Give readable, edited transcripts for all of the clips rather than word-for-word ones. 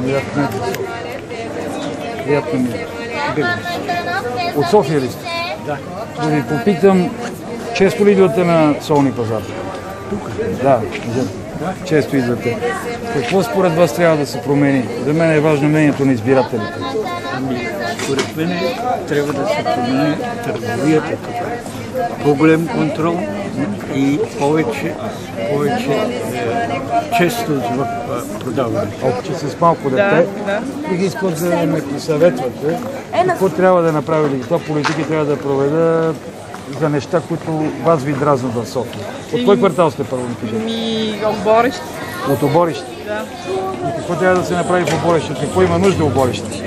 кандидат кмет за София. Приятно ми е. От София ли сте? Да. Да ви попитам, често ли идвате на Солни пазар? Тук? Да, често идвате. Какво според вас трябва да се промени? За мен е важно мнението на избирателите. Според мен трябва да се промени търговията тук. По-голям контрол и повече честност в продаването. Че с малко дете, бих искал да ме посъветвате какво трябва да направи, каква политика трябва да проведа за неща, които вас ви дразнат в София. От кой квартал сте, първо ми кажете? Оборище. От Оборище? Да. И какво трябва да се направи в Оборище? Какво има нужда Оборище?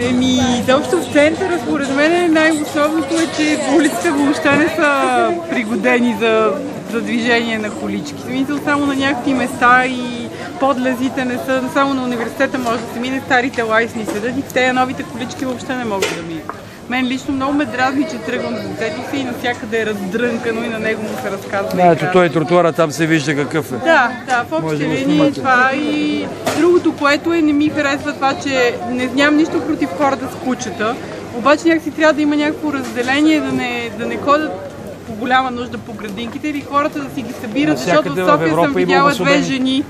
Изобщо в центъра, според мен най-основното е, че улиците въобще не са пригодени за движение на колички. В смисъл само на някакви места и подлезите не са, само на университета може да се мине, старите лайсни седат и тези новите колички въобще не могат да минат. Мен лично много ме дразни, че тръгвам с детето си и навсякъде е раздрънкано и на него му се разказва. Да, ето той тротуара там се вижда какъв е. Да, в общи линии е това. И другото, което е, не ми харесва това, че нямам нищо против хората с кучета, обаче някакси трябва да има някакво разделение, да не ходят по голяма нужда по градинките или хората да си ги събират, защото в София съм видяла две жени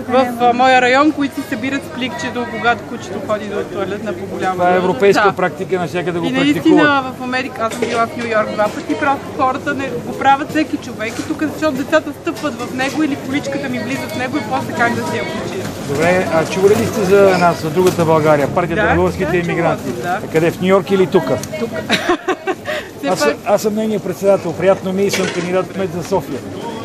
в моя район, които си събират с пликчето, когато кучето ходи до туалетна по голяма нужда. Това е европейска практика, навсякъде го практикуват. И наистина в Америка, аз съм била в Ню Йорк 2 пъти, просто хората го правят всеки човек и тук, защото децата стъпват в него или количката ми влиза в него и после как да си я почина. Добре, а чували ли сте за нас, за другата България, партията на българските имигранти? Къде, в Ню Йорк или тук? Тук. Аз съм нейният председател, приятно ми и съм кандидат кмет за София.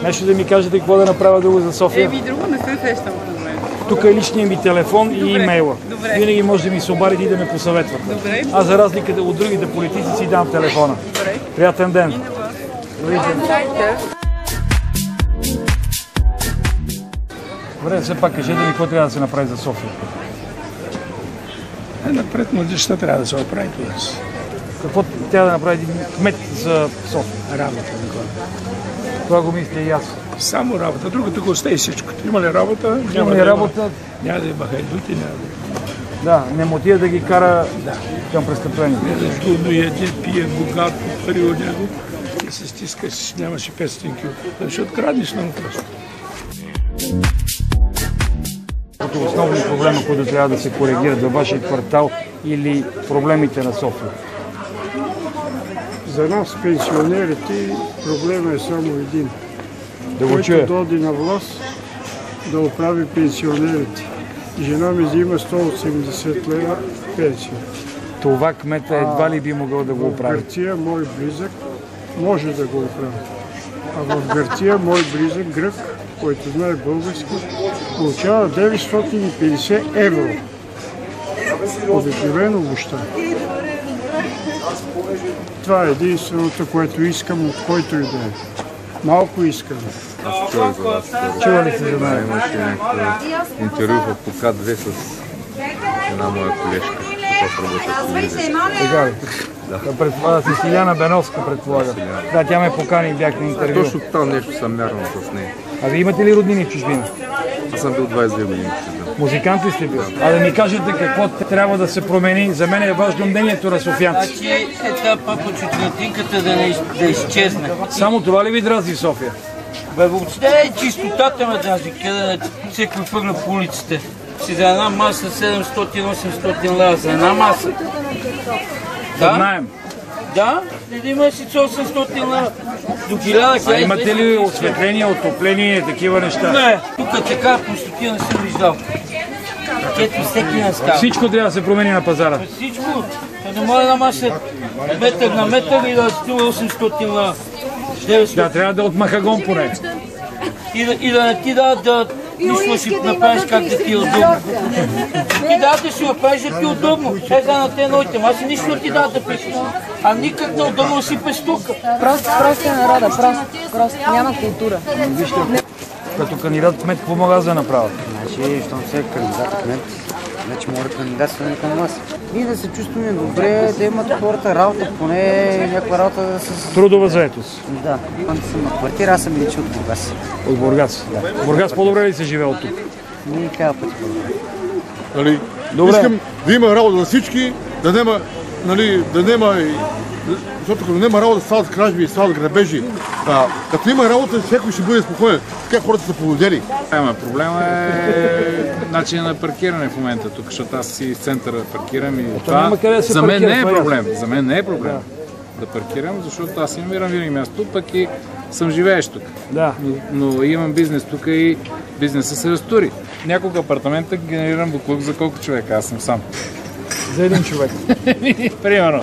Нещо да ми кажете какво да направя друго за София? Друго не се сещам в момента. Тук е личният ми телефон и имейла. Винаги може да ми се обадите и да ме посъветвате. Добре. Аз за разлика от другите политици си дам телефона. Добре. Приятен ден. Добре, все пак кажете ми какво трябва да се направи за София. Напред младежта трябва да се оправи това. Какво трябва да направи кмет за София? Работа на хората. Това го мисля и аз. Само работа, другото го остави всичко. Има ли работа? Няма да работа. Няма да има хайдути, няма да. Да, не мотива да ги кара към престъпление. Трудно яде, пие богат, пари от него и се стискаш, нямаше 500 кг. Защото крадеш много просто. Като основни проблеми, които трябва да се коригират във вашия квартал или проблемите на София? За нас, пенсионерите, проблема е само един. Да го чуя. Който дойде на власт да оправи пенсионерите. Жена ми взима 180 лева пенсия. Това кмета едва ли би могъл да го оправи? В Гърция, мой близък, може да го оправи. А в Гърция, мой близък грък, който знае български, получава 950 евро. Обикновено баща. Това е единственото, което искам от който и да е. Малко искам. Аз чувах за вас. Чува ли се за мен? Имаше някакво интервю в ПК2 с една моя колежка, която работи в телевизията. Сега ли? Да. Сесилияна Беновска, предполага. Да, тя ме покани и бях на интервю. Точно там нещо съм мярнал с нея. А вие имате ли роднини в чужбина? Аз съм бил 22 години. Музикант ли сте бил? А да ми кажете какво трябва да се промени. За мен е важно мнението на софиянци. Значи етапа по четвъртинката да изчезне. Само това ли ви дразни в София? Бе, въобще чистотата ме дразни, къде всеки фъгна по улиците. Си за една маса 700-800 лева за една маса. Да? Знаем. Да, един месец 800 лева. До 1000. А имате ли осветление, отопление, такива неща? Не, тук така простотия не съм виждал. Ето всеки не става. Всичко трябва да се промени на пазара. Всичко. Не може да маса метър на метър и да струва 800 лева. Да, трябва да от махагон поне. И да не ти дадат да нищо си направиш как да ти е удобно. Ти дадат да си направиш да ти е удобно. Сега на те новите маси нищо ти дадат да пишеш. А никак не удобно си пеш тук. Просто е народа, просто няма култура. Вижте, като кандидат кмет, какво мога да направя? Значи, щом се е кандидат кмет, значи може да кандидатстваме към нас. Ние да се чувстваме добре, да имат хората работа, поне някаква работа с... Трудова заетост. Да. Аз съм на квартира, аз съм личи от Бургас. От Бургас? Да. Бургас по-добре ли се живее от тук? Ние кава пъти по-добре. Нали, Добре. Искам да има работа за всички, да няма, нали, защото като няма работа, стават кражби и стават грабежи. Като има работа, всеки ще бъде спокоен. Така хората са поводели. Проблема е начин на паркиране в момента тук, защото аз си в центъра паркирам и това за мен не е проблем. За мен не е проблем да паркирам, защото аз имам винаги място, пък и съм живеещ тук. Да. Но имам бизнес тук и бизнесът се разтури. Няколко апартамента генерирам буклук за колко човека, аз съм сам. За един човек. Примерно.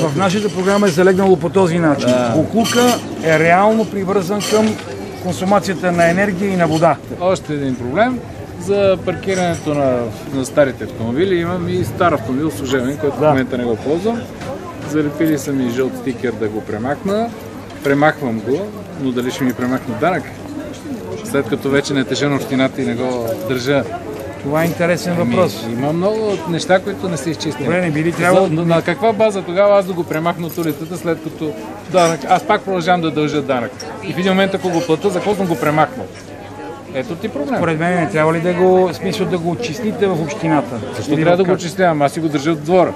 В нашата програма е залегнало по този начин. Буклука е реално привързан към консумацията на енергия и на вода. Още един проблем. За паркирането на старите автомобили имам и стар автомобил служебен, който в момента не го ползвам. Залепили са ми жълт стикер да го премахна. Премахвам го, но дали ще ми премахна данък? След като вече не тежа на общината и не го държа. Това е интересен въпрос. Има много неща, които не са изчистени. Добре, не би ли трябвало... На каква база тогава аз да го премахна от улицата, след като данък? Аз пак продължавам да дължа данък. И в един момент, ако го плата, за какво съм го премахнал? Ето ти проблем. Според мен не трябва ли да го отчислите в общината? Защо трябва да го отчислявам? Аз си го държа от двора.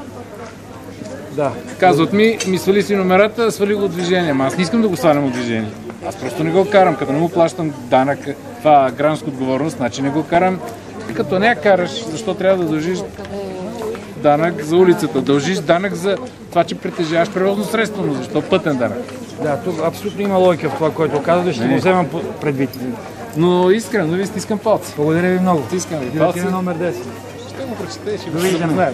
Да. Казват ми свали си номерата, свали го от движение. Ама аз не искам да го свалям от движение. Аз просто не го карам. Като не му плащам данък, това гражданска отговорност, значи не го карам. И като не я караш, защо трябва да дължиш данък за улицата? Дължиш данък за това, че притежаваш превозно средство, но защо пътен данък? Да, тук абсолютно има логика в това, което казвате, ще го вземам предвид. Но искрено, ви стискам палци. Благодаря ви много. Стискам ви палци. Номер 10. Ще го прочете, ще го знаем. Да